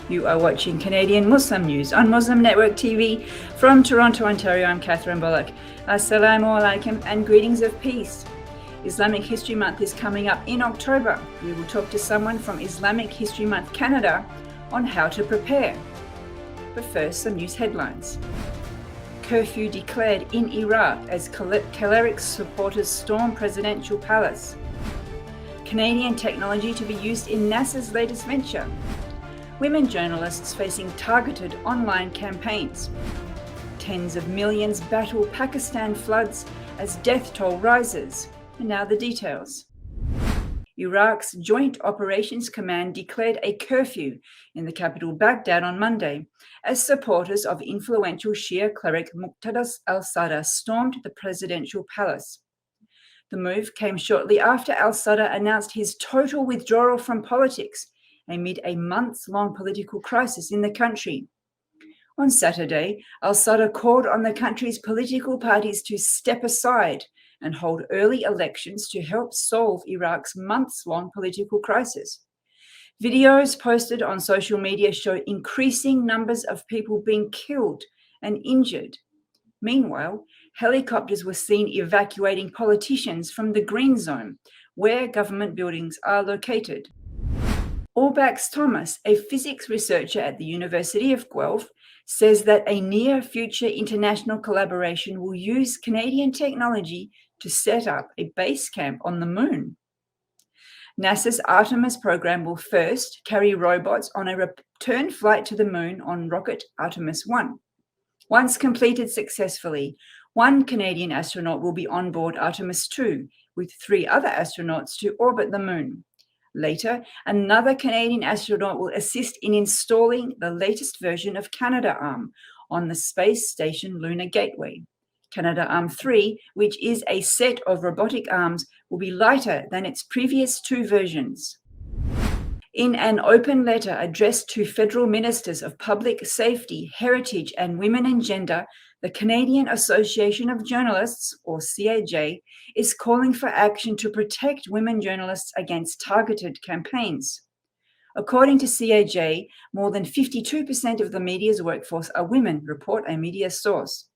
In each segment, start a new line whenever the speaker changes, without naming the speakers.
You are watching Canadian Muslim News on Muslim Network TV from Toronto, Ontario. I'm Catherine Bullock. Assalamu alaikum and greetings of peace. Islamic History Month is coming up in October. We will talk to someone from Islamic History Month Canada on how to prepare. But first, some news headlines. Curfew declared in Iraq as Cleric supporters storm presidential palace. Canadian technology to be used in NASA's latest venture. Women journalists facing targeted online campaigns. Tens of millions battle Pakistan floods as death toll rises. And now the details. Iraq's Joint Operations Command declared a curfew in the capital Baghdad on Monday as supporters of influential Shia cleric Muqtada al-Sadr stormed the presidential palace. The move came shortly after al-Sadr announced his total withdrawal from politics amid a months-long political crisis in the country. On Saturday, al-Sadr called on the country's political parties to step aside and hold early elections to help solve Iraq's months-long political crisis. Videos posted on social media show increasing numbers of people being killed and injured. Meanwhile, helicopters were seen evacuating politicians from the Green Zone, where government buildings are located. Orbax Thomas, a physics researcher at the University of Guelph, says that a near-future international collaboration will use Canadian technology to set up a base camp on the moon. NASA's Artemis program will first carry robots on a return flight to the moon on rocket Artemis 1. Once completed successfully, one Canadian astronaut will be on board Artemis 2, with 3 other astronauts to orbit the moon. Later, another Canadian astronaut will assist in installing the latest version of Canadarm on the Space Station Lunar Gateway. Canadarm3, which is a set of robotic arms, will be lighter than its previous 2 versions. In an open letter addressed to federal ministers of public safety, heritage, and women and gender, the Canadian Association of Journalists, or CAJ, is calling for action to protect women journalists against targeted campaigns. According to CAJ, more than 52% of the media's workforce are women, report a media source.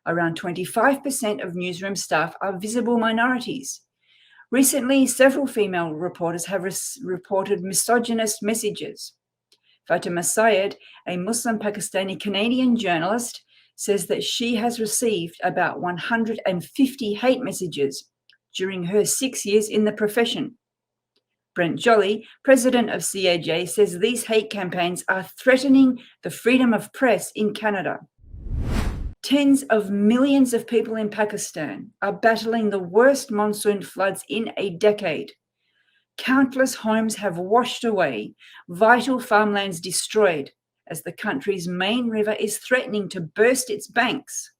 Around 25% of newsroom staff are visible minorities. Recently, several female reporters have reported misogynist messages. Fatima Syed, a Muslim Pakistani Canadian journalist, says that she has received about 150 hate messages during her 6 years in the profession. Brent Jolly, president of CAJ, says these hate campaigns are threatening the freedom of press in Canada. Tens of millions of people in Pakistan are battling the worst monsoon floods in a decade. Countless homes have washed away, vital farmlands destroyed, as the country's main river is threatening to burst its banks.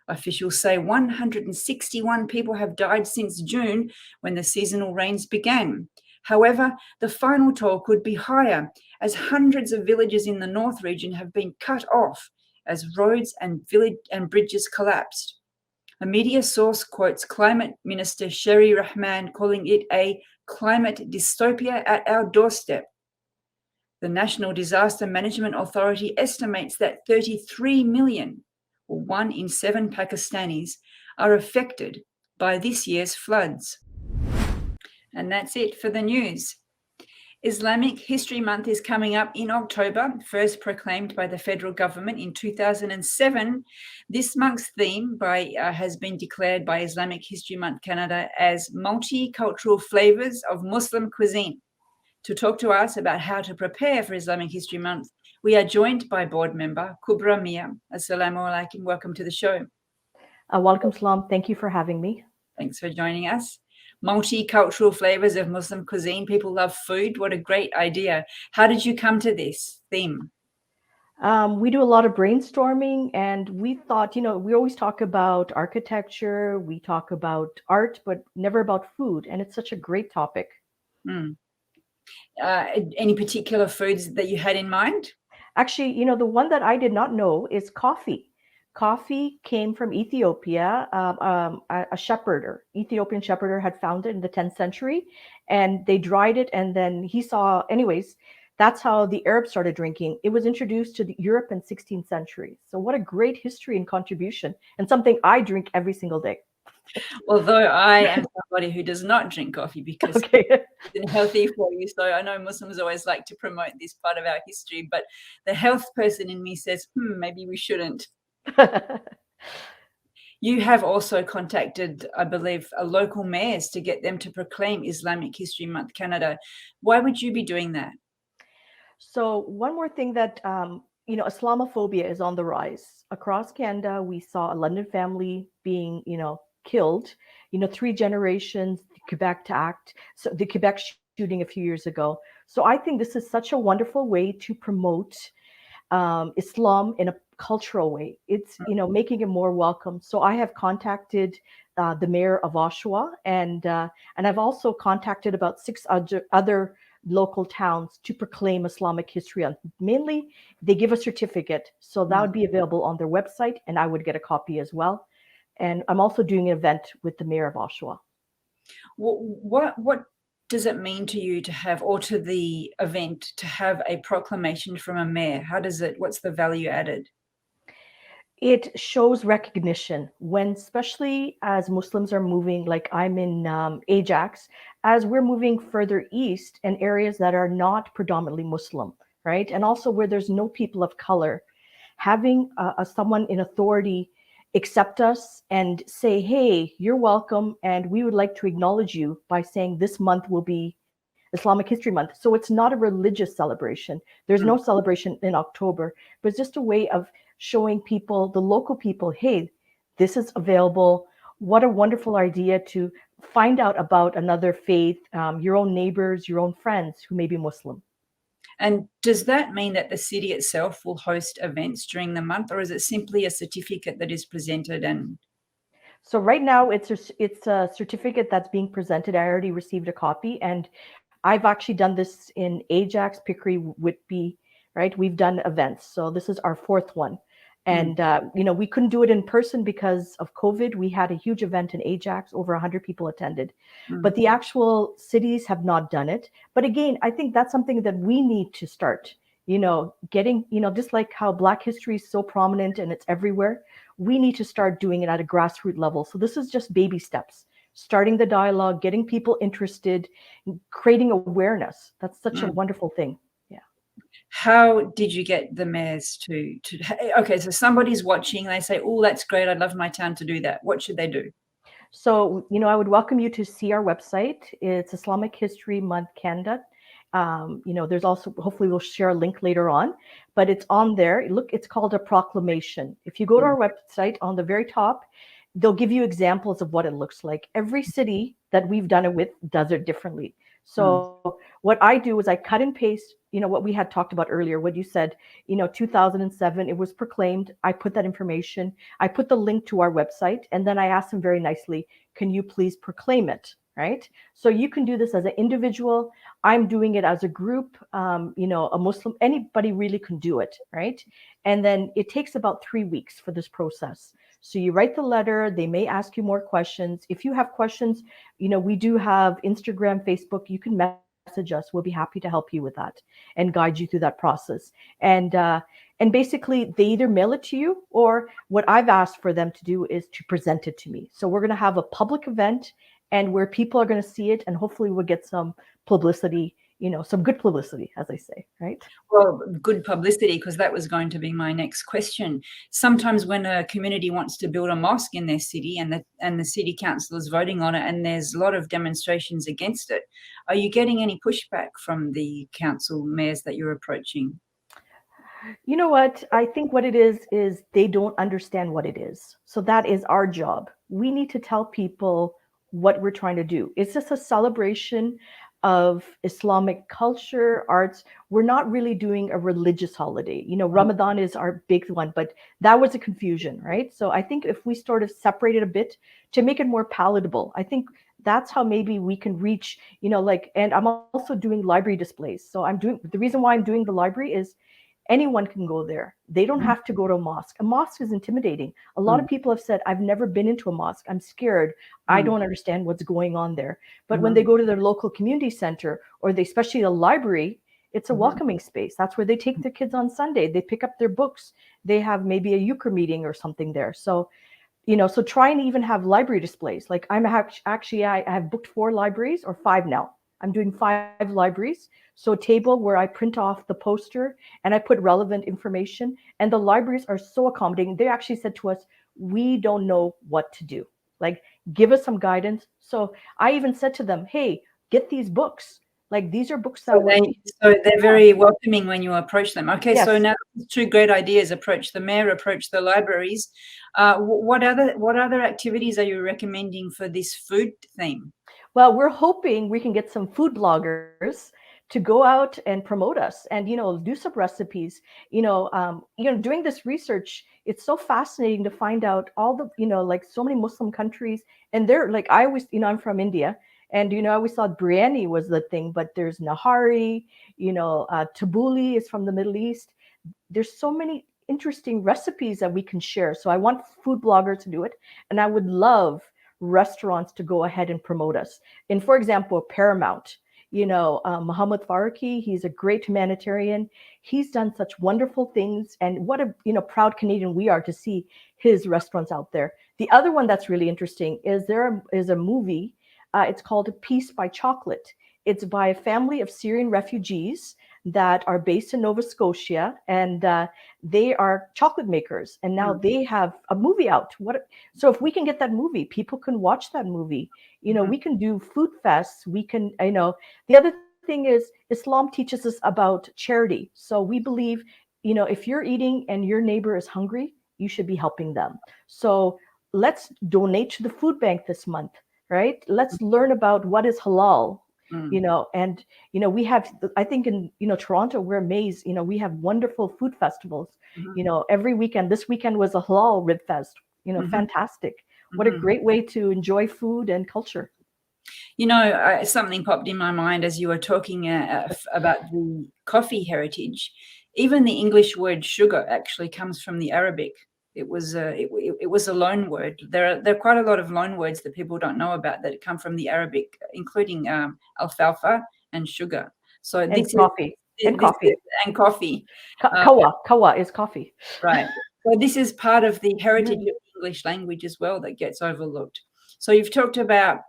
Officials say 161 people have died since June, when the seasonal rains began. However, the final toll could be higher, as hundreds of villages in the north region have been cut off as roads and bridges collapsed. A media source quotes Climate Minister Sherry Rahman, calling it a climate dystopia at our doorstep. The National Disaster Management Authority estimates that 33 million, or 1 in 7 Pakistanis, are affected by this year's floods. And that's it for the news. Islamic History Month is coming up in October, first proclaimed by the federal government in 2007. This month's theme has been declared by Islamic History Month Canada as Multicultural Flavors of Muslim Cuisine. To talk to us about how to prepare for Islamic History Month, we are joined by board member KUBRA Mia. Assalamu alaikum. Welcome to the show.
Welcome, Salam. Thank you for having me.
Thanks for joining us. Multicultural flavors of Muslim cuisine. People love food. What a great idea. How did you come to this theme?
We do a lot of brainstorming, and we thought, we always talk about architecture, we talk about art, but never about food. And it's such a great topic.
Any particular foods that you had in mind?
Actually, the one that I did not know is coffee. Coffee came from Ethiopia. A Ethiopian shepherder had found it in the 10th century, and they dried it. And then he saw, That's how the Arabs started drinking. It was introduced to Europe in 16th century. So what a great history and contribution, and something I drink every single day.
Although I am somebody who does not drink coffee because
Okay.
it's healthy for you. So I know Muslims always like to promote this part of our history, but the health person in me says, maybe we shouldn't. You have also contacted, I believe, local mayors to get them to proclaim Islamic History Month Canada. Why would you be doing that?
So one more thing that Islamophobia is on the rise across Canada. We saw a London family being killed. 3 generations. The Quebec shooting a few years ago. So I think this is such a wonderful way to promote Islam in a cultural way. It's making it more welcome. So I have contacted the mayor of Oshawa, and I've also contacted about 6 other local towns to proclaim Islamic history. Mainly, they give a certificate, so that would be available on their website, and I would get a copy as well. And I'm also doing an event with the mayor of Oshawa.
What does it mean to you to have, or to the event, to have a proclamation from a mayor? What's the value added?
It shows recognition when, especially as Muslims are moving, like I'm in Ajax, as we're moving further east in areas that are not predominantly Muslim, right? And also where there's no people of color, having someone in authority accept us and say, hey, you're welcome, and we would like to acknowledge you by saying this month will be Islamic History Month. So it's not a religious celebration. There's no celebration in October, but it's just a way of showing people, the local people, hey, this is available. What a wonderful idea to find out about another faith, your own neighbors, your own friends who may be Muslim.
And does that mean that the city itself will host events during the month, or is it simply a certificate that is presented? And
so right now it's a certificate that's being presented. I already received a copy, and I've actually done this in Ajax, Pickering, Whitby, right? We've done events. So this is our 4th one. And, we couldn't do it in person because of COVID. We had a huge event in Ajax, over 100 people attended. But the actual cities have not done it. But again, I think that's something that we need to start, getting, just like how Black history is so prominent and it's everywhere, we need to start doing it at a grassroots level. So this is just baby steps. Starting the dialogue, getting people interested, creating awareness. That's such a wonderful thing. Yeah.
How did you get the mayors to okay, so somebody's watching, they say, oh, that's great, I'd love my town to do that. What should they do?
So, I would welcome you to see our website. It's Islamic History Month Canada. There's also, hopefully we'll share a link later on, but it's on there. Look, it's called a proclamation. If you go to our website, on the very top, they'll give you examples of what it looks like. Every city that we've done it with does it differently. So what I do is I cut and paste, what we had talked about earlier, what you said, 2007, it was proclaimed. I put that information, I put the link to our website, and then I asked them very nicely, can you please proclaim it? Right? So you can do this as an individual. I'm doing it as a group, a Muslim, anybody really can do it, right? And then it takes about 3 weeks for this process. So you write the letter, they may ask you more questions. If you have questions, we do have Instagram, Facebook, you can message us. We'll be happy to help you with that and guide you through that process. And basically they either mail it to you, or what I've asked for them to do is to present it to me. So we're going to have a public event, and where people are going to see it, and hopefully we'll get some publicity, some good publicity, as I say, right?
Well, good publicity, because that was going to be my next question. Sometimes when a community wants to build a mosque in their city, and the city council is voting on it, and there's a lot of demonstrations against it, are you getting any pushback from the council mayors that you're approaching?
You know what? I think what it is they don't understand what it is. So that is our job. We need to tell people what we're trying to do. It's just a celebration of Islamic culture, arts. We're not really doing a religious holiday. Ramadan is our big one, but that was a confusion, right? So I think if we sort of separate it a bit to make it more palatable, I think that's how maybe we can reach, and I'm also doing library displays. So the reason why I'm doing the library is anyone can go there. They don't have to go to a mosque. A mosque is intimidating. A lot of people have said, I've never been into a mosque. I'm scared. I don't understand what's going on there. But when they go to their local community center, or especially the library, It's a welcoming space. That's where they take their kids on Sunday. They pick up their books. They have maybe a euchre meeting or something there. So, so try and even have library displays. Like I have booked 4 libraries, or 5 now. I'm doing 5 libraries. So a table where I print off the poster and I put relevant information. And the libraries are so accommodating. They actually said to us, we don't know what to do. Like, give us some guidance. So I even said to them, hey, get these books. Like, these are books that
so they're very welcoming when you approach them. Okay,
yes.
So now 2 great ideas: approach the mayor, approach the libraries. What other activities are you recommending for this food theme?
Well, we're hoping we can get some food bloggers to go out and promote us and, do some recipes. Doing this research, it's so fascinating to find out all the, like so many Muslim countries. And they're like, I always, I'm from India. And, I always thought biryani was the thing, but there's nahari, tabbouleh is from the Middle East. There's so many interesting recipes that we can share. So I want food bloggers to do it. And I would love restaurants to go ahead and promote us. And for example, Paramount, Muhammad Farooqi, he's a great humanitarian. He's done such wonderful things. And what a, proud Canadian we are to see his restaurants out there. The other one that's really interesting is there is a movie. It's called Peace by Chocolate. It's by a family of Syrian refugees that are based in Nova Scotia, and they are chocolate makers. And now they have a movie out. So if we can get that movie, people can watch that movie. We can do food fests. We can, the other thing is Islam teaches us about charity. So we believe, if you're eating and your neighbor is hungry, you should be helping them. So let's donate to the food bank this month. Right? Let's learn about what is halal, and, we have, I think in, Toronto, we're amazed, we have wonderful food festivals, every weekend. This weekend was a halal rib fest, fantastic. What a great way to enjoy food and culture.
Something popped in my mind as you were talking about the coffee heritage. Even the English word sugar actually comes from the Arabic. It was a loan word. There are quite a lot of loan words that people don't know about that come from the Arabic, including alfalfa and sugar. So
and coffee.
Coffee.
Kawa is coffee.
Right. So this is part of the heritage of the English language as well that gets overlooked. So you've talked about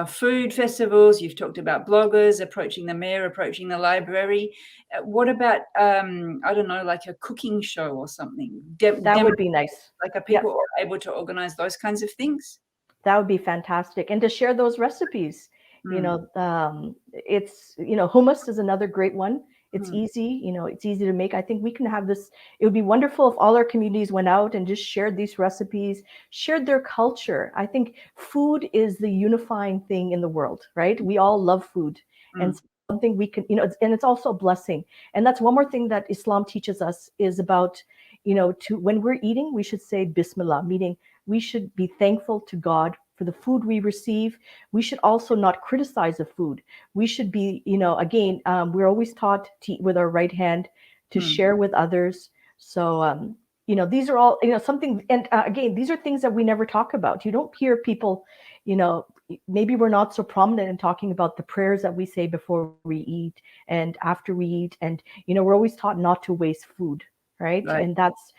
food festivals, you've talked about bloggers, approaching the mayor, approaching the library. What about, I don't know, like a cooking show or something?
That would be nice.
Like, are people able to organize those kinds of things?
That would be fantastic. And to share those recipes, it's, hummus is another great one. It's easy, it's easy to make. I think we can have this. It would be wonderful if all our communities went out and just shared these recipes, shared their culture. I think food is the unifying thing in the world, right? We all love food, and something we can, and it's also a blessing. And that's one more thing that Islam teaches us is about, when we're eating, we should say Bismillah, meaning we should be thankful to God for the food we receive. We should also not criticize the food. We should be, again, we're always taught to eat with our right hand, to share with others. So, these are all, something, and again, these are things that we never talk about. You don't hear people, maybe we're not so prominent in talking about the prayers that we say before we eat and after we eat. And, we're always taught not to waste food. Right. And that's,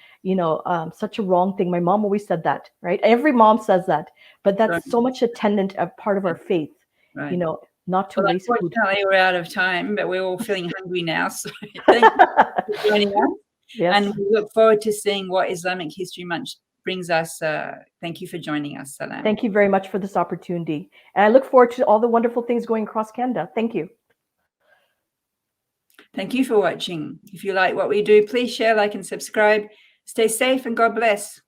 such a wrong thing. My mom always said that, right? Every mom says that, but that's so much attendant of part of our faith, not to waste food.
Unfortunately, we're out of time, but we're all feeling hungry now. So thank you for joining us. Yes. And we look forward to seeing what Islamic History Month brings us. Thank you for joining us, Salam.
Thank you very much for this opportunity. And I look forward to all the wonderful things going across Canada. Thank you.
Thank you for watching. If you like what we do, please share, like, and subscribe. Stay safe and God bless.